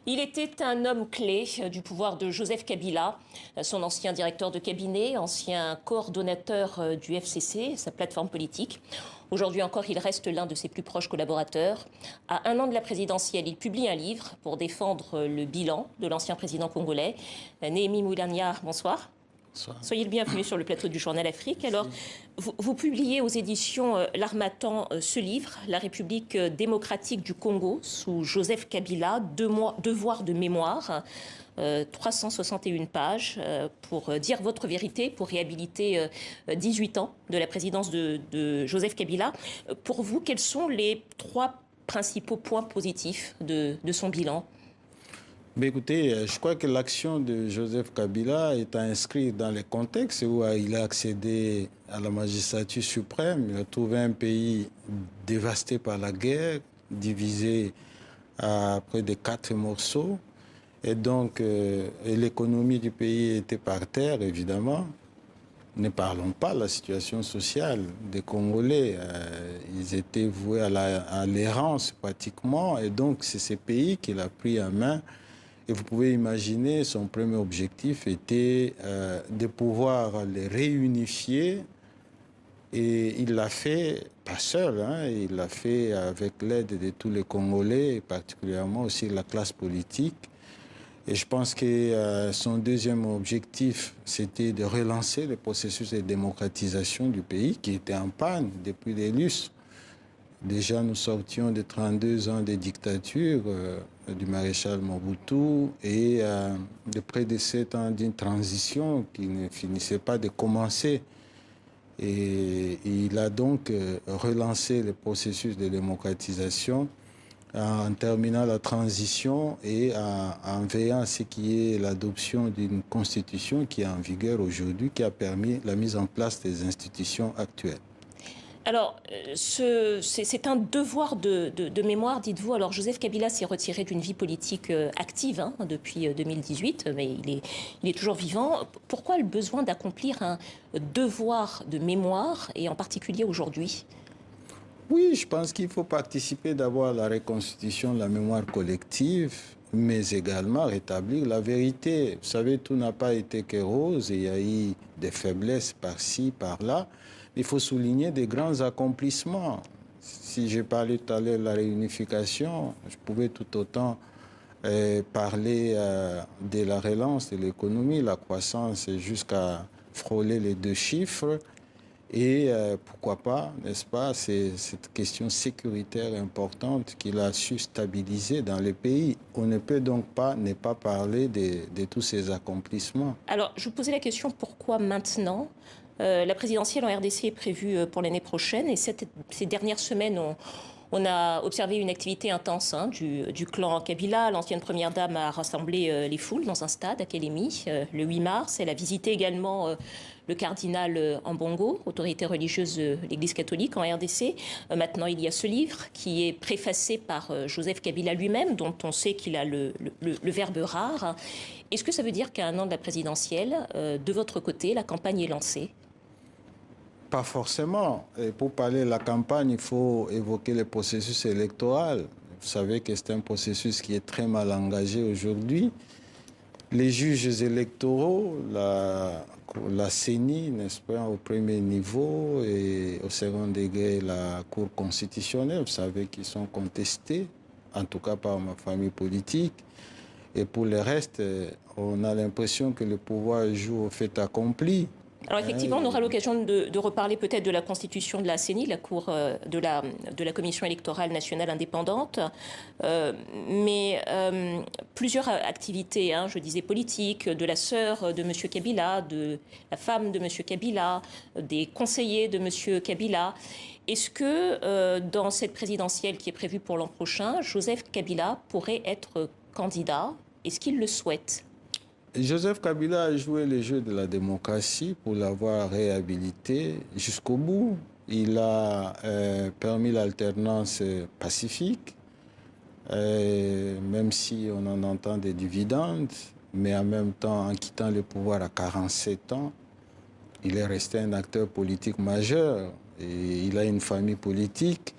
Il était un homme clé du pouvoir de Joseph Kabila, son ancien directeur de cabinet, ancien coordonnateur du FCC, sa plateforme politique. Aujourd'hui encore, il reste l'un de ses plus proches collaborateurs. À un an de la présidentielle, il publie un livre pour défendre le bilan de l'ancien président congolais. Néhémie Moulania, bonsoir. Bonsoir. Soyez le bienvenu sur le plateau du Journal Afrique. Merci. Alors, vous publiez aux éditions L'Harmattan ce livre, La République démocratique du Congo, sous Joseph Kabila, devoir de mémoire, 361 pages, pour dire votre vérité, pour réhabiliter 18 ans de la présidence de Joseph Kabila. Pour vous, quels sont les trois principaux points positifs de son bilan ? Mais écoutez, je crois que l'action de Joseph Kabila est inscrite dans le contexte où il a accédé à la magistrature suprême. Il a trouvé un pays dévasté par la guerre, divisé à près de 4 morceaux. Et donc, l'économie du pays était par terre, évidemment. Ne parlons pas de la situation sociale des Congolais. Ils étaient voués à l'errance pratiquement. Et donc, c'est ces pays qu'il a pris en main. Et vous pouvez imaginer, son premier objectif était de pouvoir les réunifier. Et il l'a fait, pas seul, hein, il l'a fait avec l'aide de tous les Congolais, et particulièrement aussi de la classe politique. Et je pense que son deuxième objectif, c'était de relancer le processus de démocratisation du pays, qui était en panne depuis des lustres. Déjà, nous sortions de 32 ans de dictature du maréchal Mobutu et de près de 7 ans d'une transition qui ne finissait pas de commencer. Et il a donc relancé le processus de démocratisation en terminant la transition et en veillant à ce qu'il y ait l'adoption d'une constitution qui est en vigueur aujourd'hui, qui a permis la mise en place des institutions actuelles. Alors, c'est un devoir de mémoire, dites-vous. Alors, Joseph Kabila s'est retiré d'une vie politique active depuis 2018, mais il est toujours vivant. Pourquoi le besoin d'accomplir un devoir de mémoire, et en particulier aujourd'hui ? Oui, je pense qu'il faut participer d'abord à la reconstitution de la mémoire collective, mais également rétablir la vérité. Vous savez, tout n'a pas été que rose, il y a eu des faiblesses par-ci, par-là. Il faut souligner des grands accomplissements. Si j'ai parlé tout à l'heure de la réunification, je pouvais tout autant parler de la relance de l'économie, la croissance jusqu'à frôler les 2 chiffres. Et pourquoi pas, n'est-ce pas, c'est cette question sécuritaire importante qu'il a su stabiliser dans le pays. On ne peut donc pas ne pas parler de tous ces accomplissements. Alors, je vous posais la question, pourquoi maintenant ? La présidentielle en RDC est prévue pour l'année prochaine et ces dernières semaines, on a observé une activité intense du clan Kabila. L'ancienne première dame a rassemblé les foules dans un stade à Kélémy le 8 mars. Elle a visité également le cardinal Ambongo, autorité religieuse de l'Église catholique en RDC. Maintenant, il y a ce livre qui est préfacé par Joseph Kabila lui-même, dont on sait qu'il a le verbe rare. Est-ce que ça veut dire qu'à un an de la présidentielle, de votre côté, la campagne est lancée ? Pas forcément. Et pour parler de la campagne, il faut évoquer le processus électoral. Vous savez que c'est un processus qui est très mal engagé aujourd'hui. Les juges électoraux, la CENI, n'est-ce pas, au premier niveau, et au second degré, la Cour constitutionnelle, vous savez qu'ils sont contestés, en tout cas par ma famille politique. Et pour le reste, on a l'impression que le pouvoir joue au fait accompli. Alors effectivement, on aura l'occasion de reparler peut-être de la constitution de la CENI, la Cour de la Commission électorale nationale indépendante, mais plusieurs activités, je disais politiques, de la sœur de M. Kabila, de la femme de M. Kabila, des conseillers de M. Kabila. Est-ce que dans cette présidentielle qui est prévue pour l'an prochain, Joseph Kabila pourrait être candidat ? Est-ce qu'il le souhaite ? Joseph Kabila a joué le jeu de la démocratie pour l'avoir réhabilité jusqu'au bout. Il a permis l'alternance pacifique, même si on en entend des dividendes, mais en même temps, en quittant le pouvoir à 47 ans, il est resté un acteur politique majeur et il a une famille politique.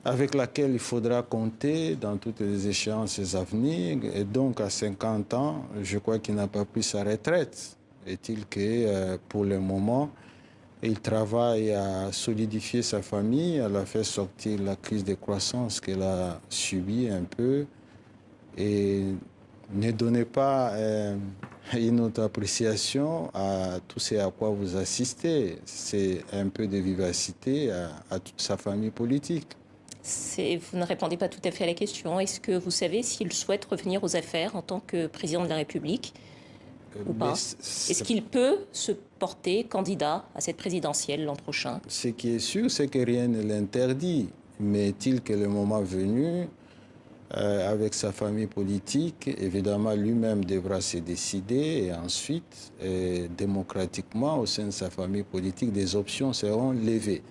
avec laquelle il faudra compter dans toutes les échéances à venir. Et donc, à 50 ans, je crois qu'il n'a pas pris sa retraite. Est-il que, pour le moment, il travaille à solidifier sa famille, à la faire sortir la crise de croissance qu'elle a subie un peu. Et ne donnez pas une autre appréciation à tout ce à quoi vous assistez. C'est un peu de vivacité à toute sa famille politique. Vous ne répondez pas tout à fait à la question. Est-ce que vous savez s'il souhaite revenir aux affaires en tant que président de la République ou pas? Est-ce qu'il peut se porter candidat à cette présidentielle l'an prochain? Ce qui est sûr, c'est que rien ne l'interdit. Mais est-il que le moment venu, avec sa famille politique, évidemment, lui-même devra se décider et ensuite, démocratiquement, au sein de sa famille politique, des options seront levées.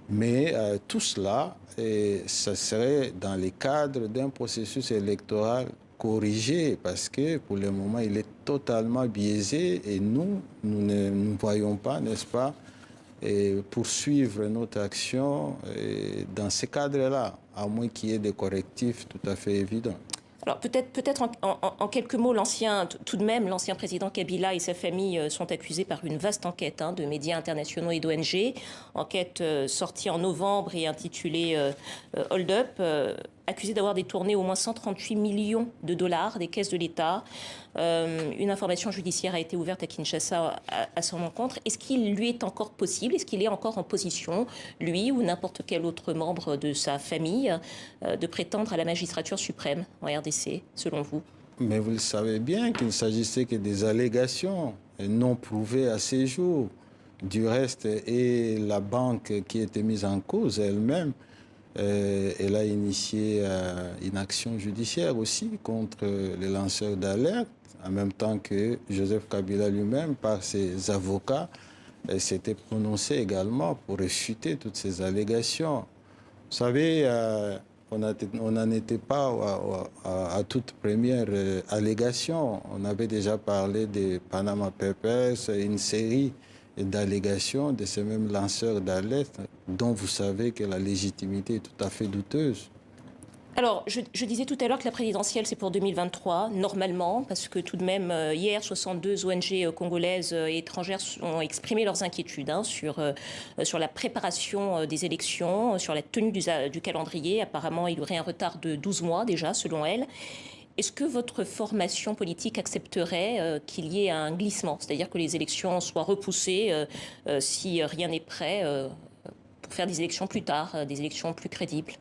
Mais tout cela, ça serait dans le cadre d'un processus électoral corrigé parce que pour le moment, il est totalement biaisé et nous ne voyons pas, n'est-ce pas, poursuivre notre action dans ce cadre-là, à moins qu'il y ait des correctifs tout à fait évidents. Alors peut-être en quelques mots, tout de même, l'ancien président Kabila et sa famille sont accusés par une vaste enquête de médias internationaux et d'ONG, enquête sortie en novembre et intitulée Hold Up, accusés d'avoir détourné au moins 138 millions de dollars des caisses de l'État. Une information judiciaire a été ouverte à Kinshasa à son encontre. Est-ce qu'il lui est encore possible, est-ce qu'il est encore en position, lui ou n'importe quel autre membre de sa famille, de prétendre à la magistrature suprême en RDC, selon vous? Mais vous le savez bien qu'il ne s'agissait que des allégations non prouvées à ces jours. Du reste, et la banque qui était mise en cause elle-même, elle a initié une action judiciaire aussi contre les lanceurs d'alerte, en même temps que Joseph Kabila lui-même, par ses avocats, s'était prononcé également pour réfuter toutes ces allégations. Vous savez, on n'en était pas à toute première allégation. On avait déjà parlé des Panama Papers, une série d'allégations de ces mêmes lanceurs d'alerte dont vous savez que la légitimité est tout à fait douteuse. Alors, je disais tout à l'heure que la présidentielle, c'est pour 2023, normalement, parce que tout de même, hier, 62 ONG congolaises et étrangères ont exprimé leurs inquiétudes sur la préparation des élections, sur la tenue du calendrier. Apparemment, il y aurait un retard de 12 mois déjà, selon elles. Est-ce que votre formation politique accepterait qu'il y ait un glissement, c'est-à-dire que les élections soient repoussées si rien n'est prêt pour faire des élections plus tard, des élections plus crédibles?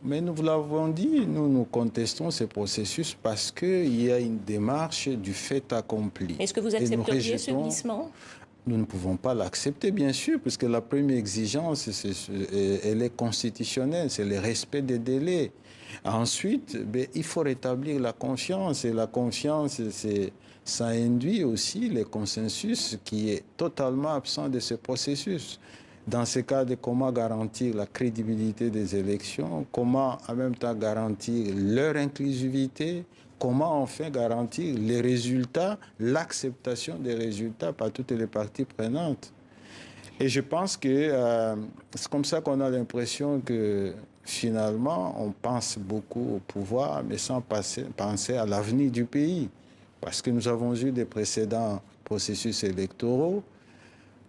Mais nous vous l'avons dit, nous contestons ce processus parce qu'il y a une démarche du fait accompli. Est-ce que vous accepteriez ce glissement? Nous ne pouvons pas l'accepter, bien sûr, puisque la première exigence, elle est constitutionnelle, c'est le respect des délais. Ensuite, il faut rétablir la confiance, et la confiance, ça induit aussi le consensus qui est totalement absent de ce processus. Dans ce cas de comment garantir la crédibilité des élections, comment en même temps garantir leur inclusivité, comment enfin garantir les résultats, l'acceptation des résultats par toutes les parties prenantes. Et je pense que c'est comme ça qu'on a l'impression que finalement on pense beaucoup au pouvoir, mais sans penser à l'avenir du pays. Parce que nous avons eu des précédents processus électoraux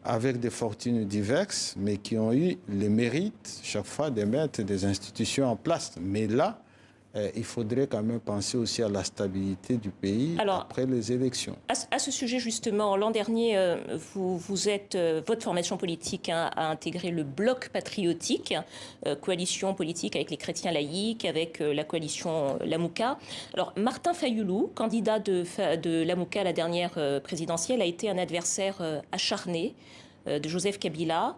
avec des fortunes diverses, mais qui ont eu le mérite, chaque fois, de mettre des institutions en place. Mais là, il faudrait quand même penser aussi à la stabilité du pays après les élections. À ce sujet, justement, l'an dernier, votre formation politique a intégré le bloc patriotique, coalition politique avec les chrétiens laïcs, avec la coalition Lamouka. Alors, Martin Fayoulou, candidat de Lamouka à la dernière présidentielle, a été un adversaire acharné de Joseph Kabila.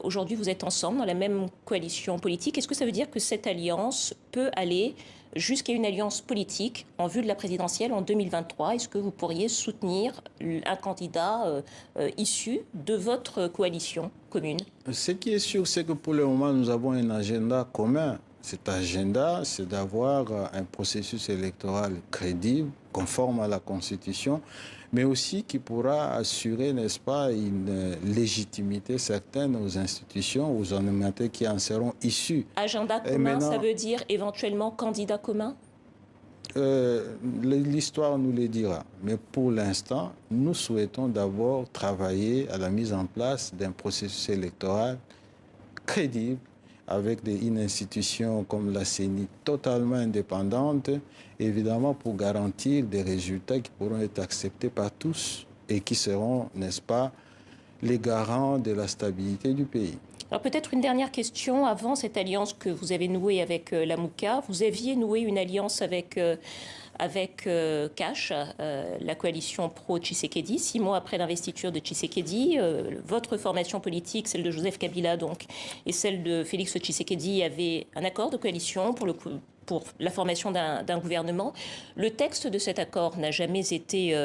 Aujourd'hui, vous êtes ensemble dans la même coalition politique. Est-ce que ça veut dire que cette alliance peut aller jusqu'à une alliance politique en vue de la présidentielle en 2023? Est-ce que vous pourriez soutenir un candidat issu de votre coalition commune? Ce qui est sûr, c'est que pour le moment, nous avons un agenda commun. cet agenda, c'est d'avoir un processus électoral crédible, conforme à la Constitution, mais aussi qui pourra assurer, n'est-ce pas, une légitimité certaine aux institutions, aux animateurs qui en seront issus. Agenda commun, ça veut dire éventuellement candidat commun? L'histoire nous le dira. Mais pour l'instant, nous souhaitons d'abord travailler à la mise en place d'un processus électoral crédible, avec une institution comme la CENI totalement indépendante, évidemment pour garantir des résultats qui pourront être acceptés par tous et qui seront, n'est-ce pas, les garants de la stabilité du pays. Alors peut-être une dernière question. Avant cette alliance que vous avez nouée avec la MOUCA, vous aviez noué une alliance avec CASH, la coalition pro-Tshisekedi. 6 mois après l'investiture de Tshisekedi, votre formation politique, celle de Joseph Kabila donc, et celle de Félix Tshisekedi, avaient un accord de coalition pour la formation d'un gouvernement. Le texte de cet accord n'a jamais été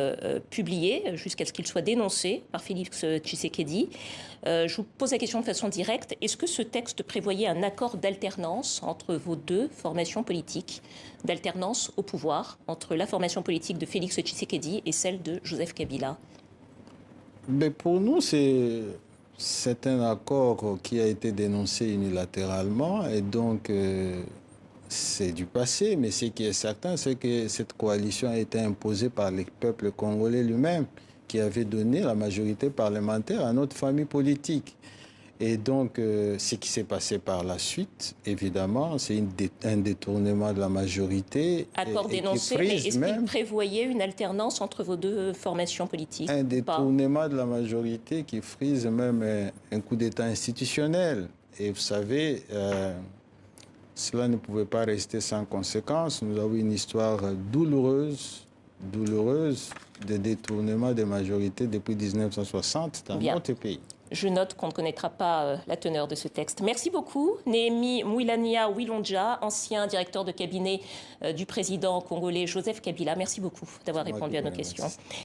publié jusqu'à ce qu'il soit dénoncé par Félix Tshisekedi. Je vous pose la question de façon directe. Est-ce que ce texte prévoyait un accord d'alternance entre vos deux formations politiques, d'alternance au pouvoir, entre la formation politique de Félix Tshisekedi et celle de Joseph Kabila? Mais pour nous, c'est un accord qui a été dénoncé unilatéralement et donc c'est du passé, mais ce qui est certain, c'est que cette coalition a été imposée par le peuple congolais lui-même, qui avait donné la majorité parlementaire à notre famille politique. Et donc, ce qui s'est passé par la suite, évidemment, c'est un détournement de la majorité. Accord dénoncé, mais est-ce qu'il prévoyait une alternance entre vos deux formations politiques? Un détournement de la majorité qui frise même un coup d'État institutionnel. Et vous savez, cela ne pouvait pas rester sans conséquence. Nous avons une histoire douloureuse de détournement des majorités depuis 1960 dans notre pays. Je note qu'on ne connaîtra pas la teneur de ce texte. Merci beaucoup, Néhémie Mouilania Wilonja, ancien directeur de cabinet du président congolais Joseph Kabila. Merci beaucoup d'avoir répondu à nos questions.